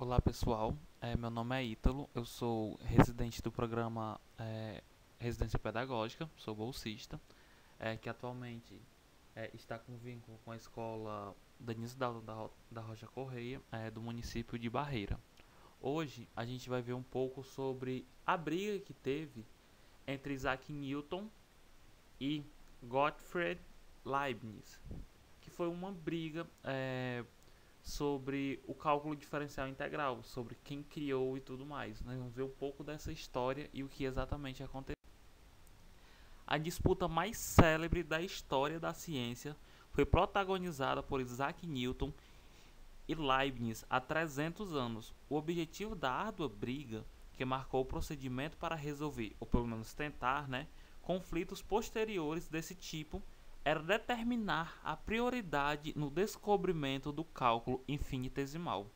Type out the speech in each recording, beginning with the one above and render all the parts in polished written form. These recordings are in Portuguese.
Olá pessoal, meu nome é Ítalo, eu sou residente do programa Residência Pedagógica, sou bolsista, que atualmente está com vínculo com a escola Danilo Dalton da Rocha Correia, do município de Barreira. Hoje a gente vai ver um pouco sobre a briga que teve entre Isaac Newton e Gottfried Leibniz, que foi uma briga sobre o cálculo diferencial integral, sobre quem criou e tudo mais. Nós vamos ver um pouco dessa história e o que exatamente aconteceu. A disputa mais célebre da história da ciência foi protagonizada por Isaac Newton e Leibniz há 300 anos. O objetivo da árdua briga, que marcou o procedimento para resolver, ou pelo menos tentar, conflitos posteriores desse tipo, era determinar a prioridade no descobrimento do cálculo infinitesimal.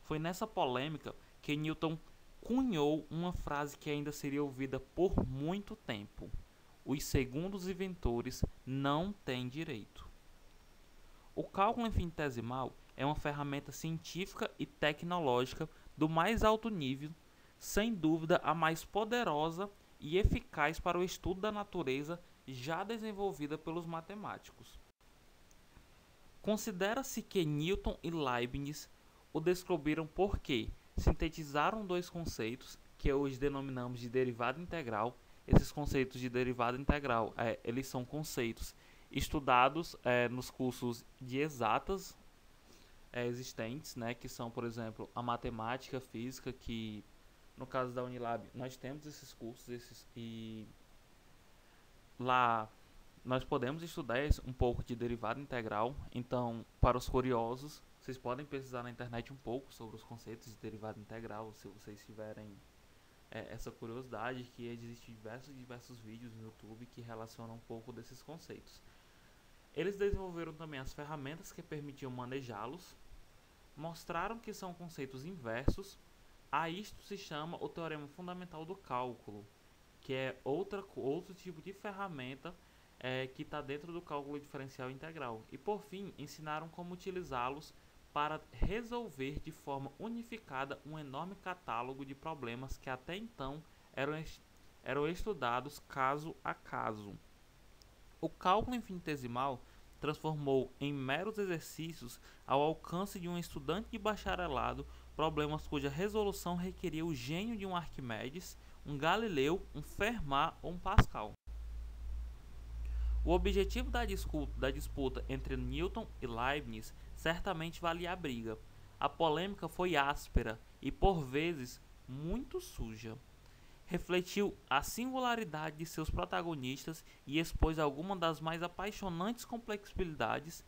Foi nessa polêmica que Newton cunhou uma frase que ainda seria ouvida por muito tempo: os segundos inventores não têm direito. O cálculo infinitesimal é uma ferramenta científica e tecnológica do mais alto nível, sem dúvida a mais poderosa e eficaz para o estudo da natureza já desenvolvida pelos matemáticos. Considera-se que Newton e Leibniz o descobriram porque sintetizaram dois conceitos que hoje denominamos de derivada integral. Esses conceitos de derivada integral, eles são conceitos estudados nos cursos de exatas existentes, que são, por exemplo, a matemática, a física, que no caso da Unilab nós temos esses cursos e lá nós podemos estudar um pouco de derivada integral. Então, para os curiosos, vocês podem pesquisar na internet um pouco sobre os conceitos de derivada integral, se vocês tiverem essa curiosidade, que existem diversos vídeos no YouTube que relacionam um pouco desses conceitos. Eles desenvolveram também as ferramentas que permitiam manejá-los, mostraram que são conceitos inversos. A isto se chama o teorema fundamental do cálculo, que é outro tipo de ferramenta que está dentro do cálculo diferencial integral. E por fim, ensinaram como utilizá-los para resolver de forma unificada um enorme catálogo de problemas que até então eram estudados caso a caso. O cálculo infinitesimal transformou em meros exercícios ao alcance de um estudante de bacharelado problemas cuja resolução requeria o gênio de um Arquimedes, um Galileu, um Fermat ou um Pascal. O objetivo da disputa entre Newton e Leibniz certamente valia a briga. A polêmica foi áspera e, por vezes, muito suja. Refletiu a singularidade de seus protagonistas e expôs algumas das mais apaixonantes complexidades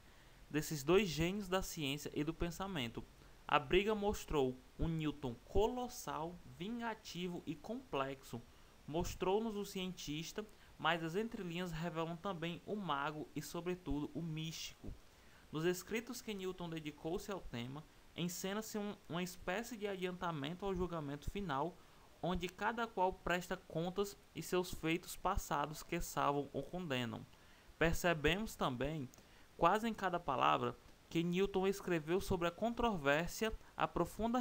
desses dois gênios da ciência e do pensamento. A briga mostrou um Newton colossal, vingativo e complexo. Mostrou-nos o cientista, mas as entrelinhas revelam também o mago e, sobretudo, o místico. Nos escritos que Newton dedicou-se ao tema, encena-se uma espécie de adiantamento ao julgamento final, onde cada qual presta contas e seus feitos passados que salvam ou condenam. Percebemos também, quase em cada palavra, que Newton escreveu sobre a controvérsia, a profunda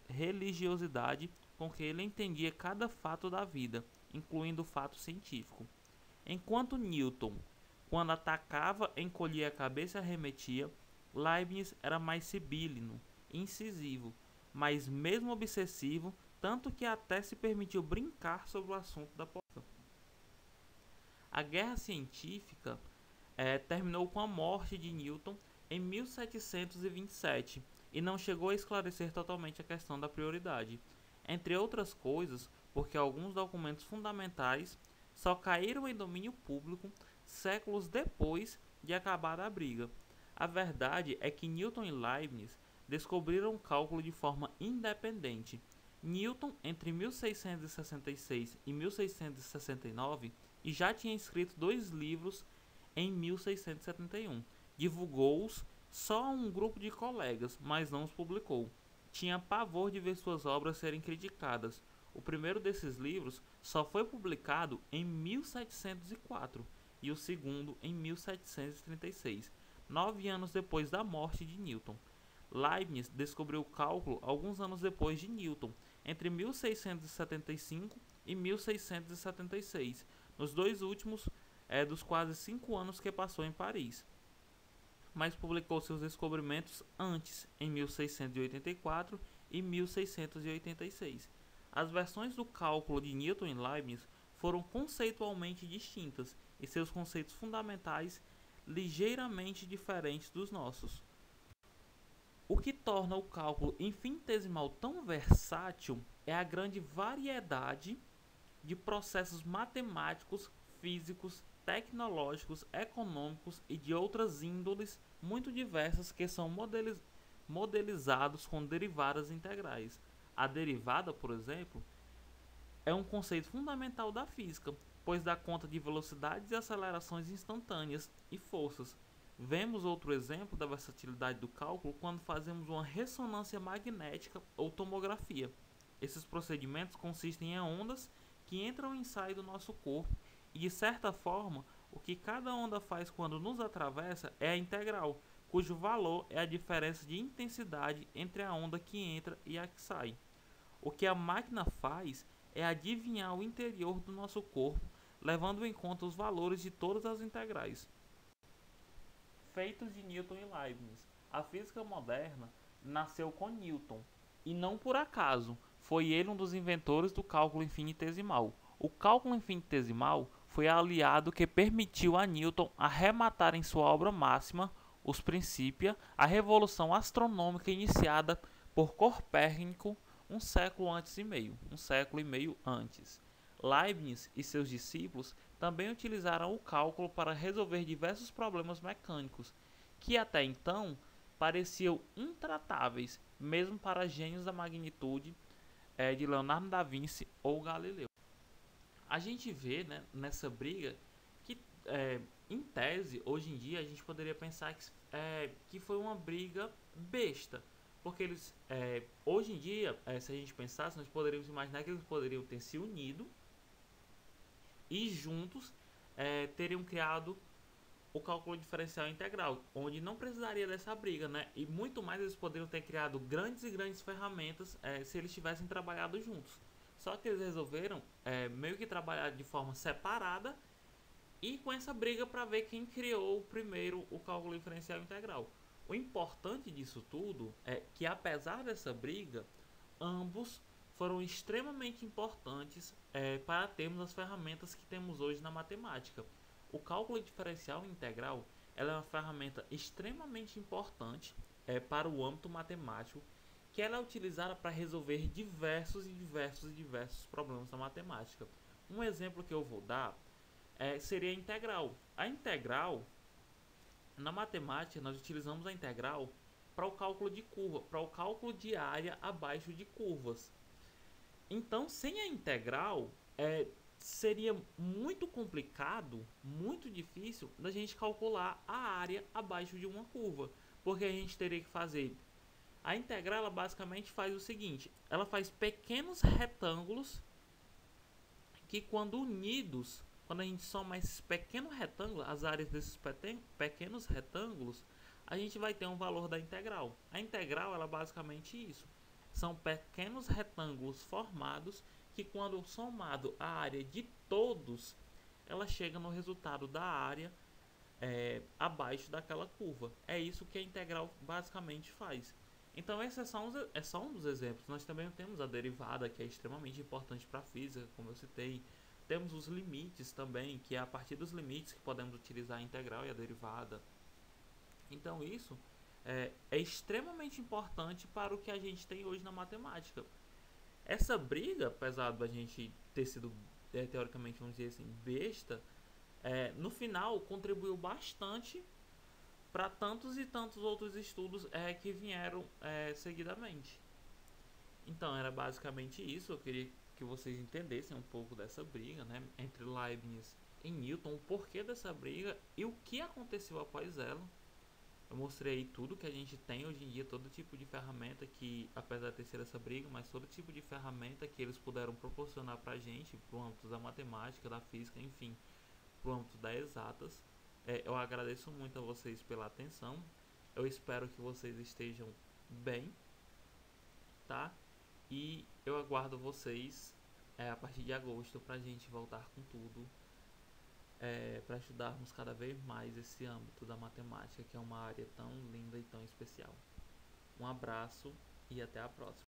religiosidade com que ele entendia cada fato da vida, incluindo o fato científico. Enquanto Newton, quando atacava, encolhia a cabeça e arremetia, Leibniz era mais sibilino, incisivo, mas mesmo obsessivo, tanto que até se permitiu brincar sobre o assunto da política. A guerra científica terminou com a morte de Newton em 1727 e não chegou a esclarecer totalmente a questão da prioridade, entre outras coisas porque alguns documentos fundamentais só caíram em domínio público séculos depois de acabada a briga. A verdade é que Newton e Leibniz descobriram o cálculo de forma independente. Newton entre 1666 e 1669 e já tinha escrito 2 livros em 1671. Divulgou-os só a um grupo de colegas, mas não os publicou. Tinha pavor de ver suas obras serem criticadas. O primeiro desses livros só foi publicado em 1704 e o segundo em 1736, 9 anos depois da morte de Newton. Leibniz descobriu o cálculo alguns anos depois de Newton, entre 1675 e 1676, nos dois últimos dos quase 5 anos que passou em Paris. Mas publicou seus descobrimentos antes, em 1684 e 1686. As versões do cálculo de Newton e Leibniz foram conceitualmente distintas e seus conceitos fundamentais ligeiramente diferentes dos nossos. O que torna o cálculo infinitesimal tão versátil é a grande variedade de processos matemáticos, físicos, tecnológicos, econômicos e de outras índoles muito diversas que são modelizados com derivadas integrais. A derivada, por exemplo, é um conceito fundamental da física, pois dá conta de velocidades e acelerações instantâneas e forças. Vemos outro exemplo da versatilidade do cálculo quando fazemos uma ressonância magnética ou tomografia. Esses procedimentos consistem em ondas que entram e saem do nosso corpo e, de certa forma, o que cada onda faz quando nos atravessa é a integral, cujo valor é a diferença de intensidade entre a onda que entra e a que sai. O que a máquina faz é adivinhar o interior do nosso corpo, levando em conta os valores de todas as integrais. Feitos de Newton e Leibniz. A física moderna nasceu com Newton, e não por acaso. Foi ele um dos inventores do cálculo infinitesimal. O cálculo infinitesimal foi a aliado que permitiu a Newton arrematar em sua obra máxima, Os Principia, a revolução astronômica iniciada por Copérnico um século e meio antes. Leibniz e seus discípulos também utilizaram o cálculo para resolver diversos problemas mecânicos, que até então pareciam intratáveis, mesmo para gênios da magnitude de Leonardo da Vinci ou Galileu. A gente vê, né, nessa briga que, em tese, hoje em dia, a gente poderia pensar que foi uma briga besta. Porque eles, hoje em dia, se a gente pensasse, nós poderíamos imaginar que eles poderiam ter se unido e juntos teriam criado o cálculo diferencial integral, onde não precisaria dessa briga, né? E muito mais eles poderiam ter criado grandes e grandes ferramentas se eles tivessem trabalhado juntos. Só que eles resolveram meio que trabalhar de forma separada e com essa briga para ver quem criou primeiro o cálculo diferencial integral. O importante disso tudo é que, apesar dessa briga, ambos foram extremamente importantes para termos as ferramentas que temos hoje na matemática. O cálculo diferencial integral ela é uma ferramenta extremamente importante para o âmbito matemático, que ela é utilizada para resolver diversos problemas da matemática. Um exemplo que eu vou dar seria a integral. A integral, na matemática, nós utilizamos a integral para o cálculo de curva, para o cálculo de área abaixo de curvas. Então, sem a integral, seria muito complicado, muito difícil da gente calcular a área abaixo de uma curva, porque a gente teria que fazer. A integral ela basicamente faz o seguinte: ela faz pequenos retângulos que, quando unidos, quando a gente soma esses pequenos retângulos, as áreas desses pequenos retângulos, a gente vai ter um valor da integral. A integral ela é basicamente isso. São pequenos retângulos formados que, quando somado à área de todos, ela chega no resultado da área abaixo daquela curva. É isso que a integral basicamente faz. Então esse é só um dos exemplos. Nós também temos a derivada, que é extremamente importante para a física, como eu citei. Temos os limites também, que é a partir dos limites que podemos utilizar a integral e a derivada. Então isso é extremamente importante para o que a gente tem hoje na matemática. Essa briga, apesar da gente ter sido teoricamente, vamos dizer assim, besta, no final contribuiu bastante para tantos e tantos outros estudos que vieram seguidamente. Então era basicamente isso. Eu queria que vocês entendessem um pouco dessa briga, né, entre Leibniz e Newton, o porquê dessa briga e o que aconteceu após ela. Eu mostrei tudo que a gente tem hoje em dia, todo tipo de ferramenta que, apesar de ter sido essa briga, mas todo tipo de ferramenta que eles puderam proporcionar pra gente, pro âmbito da matemática, da física, enfim, pro âmbito das exatas. Eu agradeço muito a vocês pela atenção. Eu espero que vocês estejam bem, tá? E eu aguardo vocês a partir de agosto pra gente voltar com tudo, para estudarmos cada vez mais esse âmbito da matemática, que é uma área tão linda e tão especial. Um abraço e até a próxima.